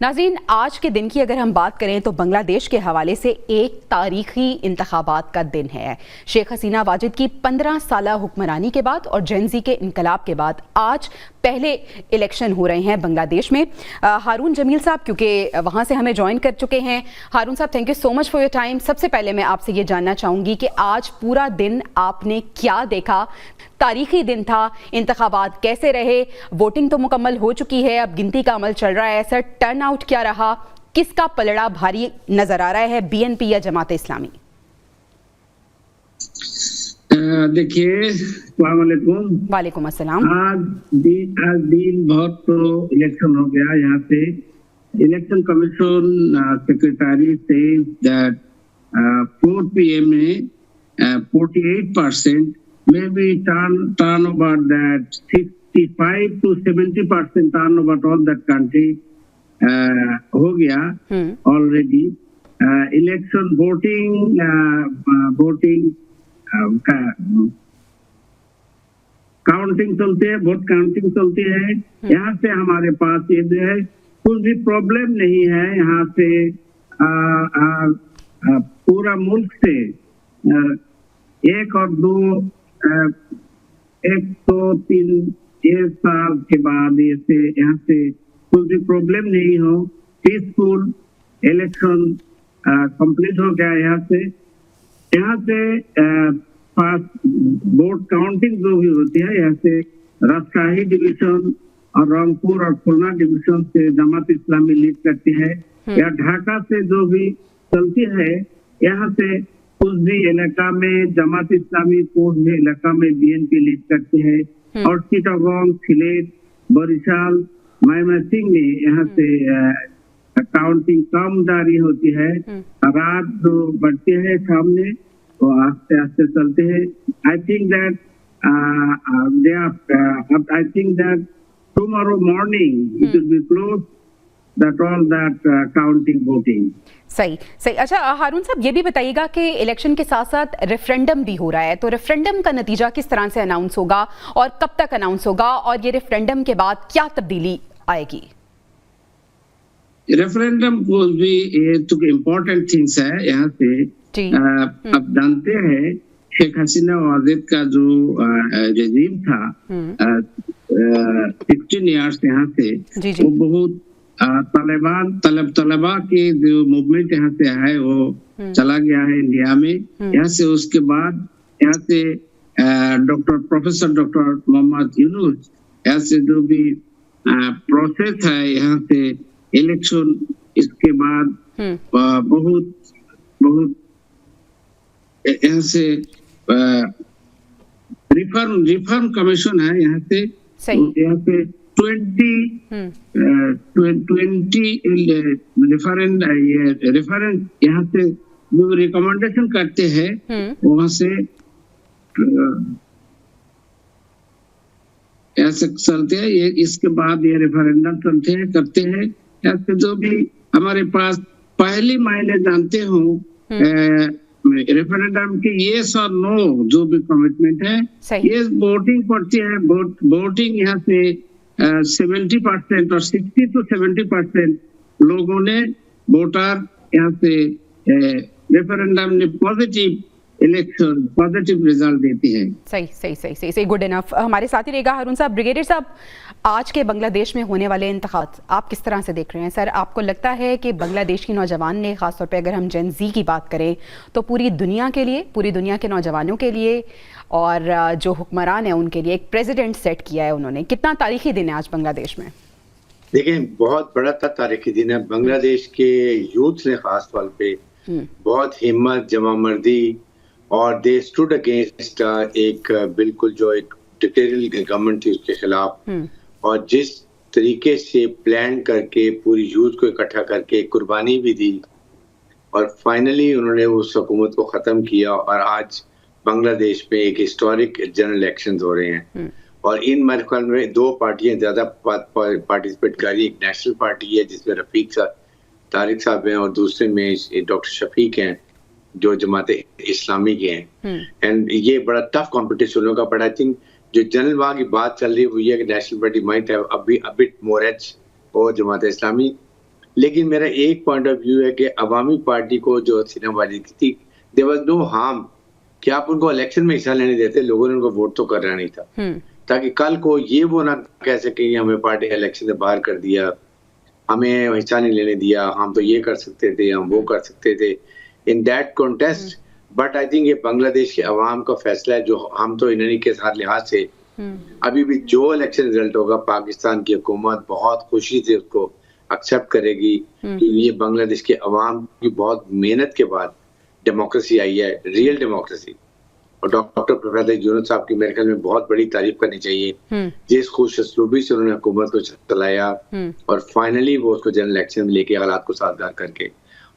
नाज़रीन, आज के दिन की अगर हम बात करें तो बांग्लादेश के हवाले से एक तारीखी इंतखाबात का दिन है। शेख हसीना वाजिद की 15 साला हुक्मरानी के बाद और जेनजी के इनकलाब के बाद आज पहले इलेक्शन हो रहे हैं बांग्लादेश में। हारून जमील साहब क्योंकि वहाँ से हमें ज्वाइन कर चुके हैं। हारून साहब, thank you so much for your time. सबसे पहले मैं आपसे ये जानना चाहूँगी कि आज पूरा दिन आपने क्या देखा? तारीखी दिन था, इंतखाबात कैसे रहे? वोटिंग तो मुकम्मल हो चुकी है, अब गिनती का अमल चल रहा है। सर, टर्न आउट क्या रहा? किसका पलड़ा भारी नजर आ रहा है, बीएनपी या जमात इस्लामी? देखिए, वालेकुम अस्सलाम। आज दिन बहुत तो इलेक्शन हो गया। यहाँ पे इलेक्शन कमीशन सेक्रेटरी से 4 PM में 48% maybe turnover that 65 to 70% turnover all that country हो गया already. Election voting काउंटिंग चलती है, वोट काउंटिंग चलती है। यहाँ से हमारे पास ये जो है कुछ भी प्रॉब्लम नहीं है। यहाँ से पूरा मुल्क से 1 और 2 1 2 3 1 साल के बाद यहाँ से कुछ भी प्रॉब्लम नहीं हो। पीसफुल इलेक्शन कंप्लीट हो गया। यहाँ से पास वोट काउंटिंग जो भी होती है, यहाँ से राजशाही डिवीजन और रंगपुर और खुलना डिवीजन से जमात इस्लामी लीड करती है, या ढाका से जो भी चलती है। यहाँ से कुछ भी इलाका में जमात इस्लामी, कुछ भी इलाका में बीएनपी लीड करती है। और चिटागोंग, सिलेट, बरिशाल, मयमनसिंह में यहाँ से काउंटिंग कम जारी होती है। रात जो बढ़ती है सामने वो आस्ते आस्ते चलते हैं। I think that tomorrow morning it will be close that all that counting voting. सही। अच्छा हारून साहब, ये भी बताइएगा कि इलेक्शन के साथ साथ रेफरेंडम भी हो रहा है, तो रेफरेंडम का नतीजा किस तरह से अनाउंस होगा और कब तक अनाउंस होगा, और ये रेफरेंडम के बाद क्या तब्दीली आएगी? रेफरेंडम को भी इम्पोर्टेंट थिंग्स है। यहाँ से अब जानते हैं शेख हसीना वाजिद का जो रेजीम था 16 इयर्स यहाँ से, वो बहुत तलबा के जो मूवमेंट यहाँ से है वो चला गया है इंडिया में। यहाँ से उसके बाद यहाँ से प्रोफेसर डॉक्टर मोहम्मद यूनुस, यहाँ से जो भी प्रोसेस है यहाँ से इलेक्शन, इसके बाद बहुत यहाँ से रिफॉर्म कमीशन है। यहाँ से 20 रेफरेंस यहाँ से जो रिकमेंडेशन करते हैं वहाँ से ऐसे चलते हैं। ये इसके बाद ये रेफरेंडम करते हैं। ऐसे जो भी हमारे पास पहली मायने जानते हो रेफरेंडम की येस और नो जो भी कमिटमेंट है, ये वोटिंग पड़ती है। वोटिंग यहाँ से 70% और 60 to 70% लोगों ने वोटर यहाँ से रेफरेंडम ने पॉजिटिव इलेक्शन, पॉजिटिव रिजल्ट देती है। सही, गुड इनफ। हमारे साथ ही रहेगा हारून साहब। ब्रिगेडियर साहब, आज के बांग्लादेश में होने वाले इंतखाबात आप किस तरह से देख रहे हैं? सर, आपको लगता है कि बांग्लादेश की नौजवान ने, खासतौर पे अगर हम जेन जी की बात करें, तो पूरी दुनिया के लिए, पूरी दुनिया के नौजवानों के लिए और जो हुक्मरान है उनके लिए एक प्रेसिडेंट सेट किया है उन्होंने, कितना तारीखी दिन है आज बांग्लादेश में? देखिए, बहुत बड़ा तारीखी दिन है। बांग्लादेश के यूथ ने खास तौर पे बहुत हिम्मत, जमामर्दी और दे स्टूड अगेंस्ट एक बिल्कुल जो एक डिक्टेटोरियल गवर्नमेंट थी उसके खिलाफ, और जिस तरीके से प्लान करके पूरी यूथ को इकट्ठा करके कुर्बानी भी दी और फाइनली उन्होंने उस हुकूमत को खत्म किया। और आज बांग्लादेश में एक हिस्टोरिक जनरल इलेक्शंस हो रहे हैं और इन मेरे ख्याल में 2 पार्टियां ज्यादा पार्टिसिपेट कर रही है। एक नेशनल पार्टी है जिसमें रफीक तारिक साहब हैं और दूसरे में डॉक्टर शफीक हैं जो जमात इस्लामी के हैं। एंड ये बड़ा टफ कंपटीशन होगा, बट आई थिंक जो जनरल वहाँ की बात चल रही है वो ये कि national party might have a bit more edge और जमात इस्लामी, लेकिन मेरा एक पॉइंट ऑफ व्यू है कि अवामी पार्टी को जो हसीना वाजिद की थी, देयर वाज नो हार्म कि आप उनको इलेक्शन में हिस्सा लेने देते, लोगों ने उनको वोट तो करना नहीं था, ताकि कल को ये वो ना कह सके कि हमें पार्टी इलेक्शन से बाहर कर दिया, हमें हिस्सा नहीं लेने दिया, हम तो ये कर सकते थे, हम वो कर सकते थे in that contest. But I think ये बांग्लादेश के अवाम का फैसला है, जो हम तो इन के साथ लिहाज से अभी भी जो इलेक्शन रिजल्ट होगा पाकिस्तान की हुकूमत बहुत खुशी से उसको एक्सेप्ट करेगी, क्योंकि ये बांग्लादेश के अवाम की बहुत मेहनत के बाद डेमोक्रेसी आई है, रियल डेमोक्रेसी। और डॉक्टर प्रोफेसर यूनुस साहब की मेरे ख्याल में बहुत बड़ी तारीफ करनी चाहिए, जिस खुश असलूबी से उन्होंने हुकूमत को चलाया और फाइनली वो उसको जनरल इलेक्शन में लेके हालात को साजगार करके,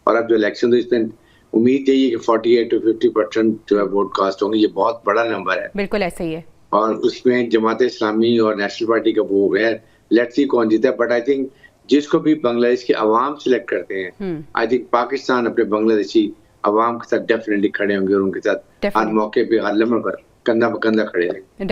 और अब जो इलेक्शन, तो इसमें उम्मीद यही है कि 48 to 50% जो है वोट कास्ट होंगे, ये बहुत बड़ा नंबर है। बिल्कुल ऐसा ही है। और उसमें जमात इस्लामी और नेशनल पार्टी का वो है, लेट्स सी कौन जीता है। बट आई थिंक जिसको भी बांग्लादेश के अवाम सिलेक्ट करते हैं, आई थिंक पाकिस्तान अपने बांग्लादेशी अवाम के साथ डेफिनेटली खड़े होंगे और उनके साथ हर मौके पे हर लम्हे पर कंधा ब कंधा खड़े रहेंगे।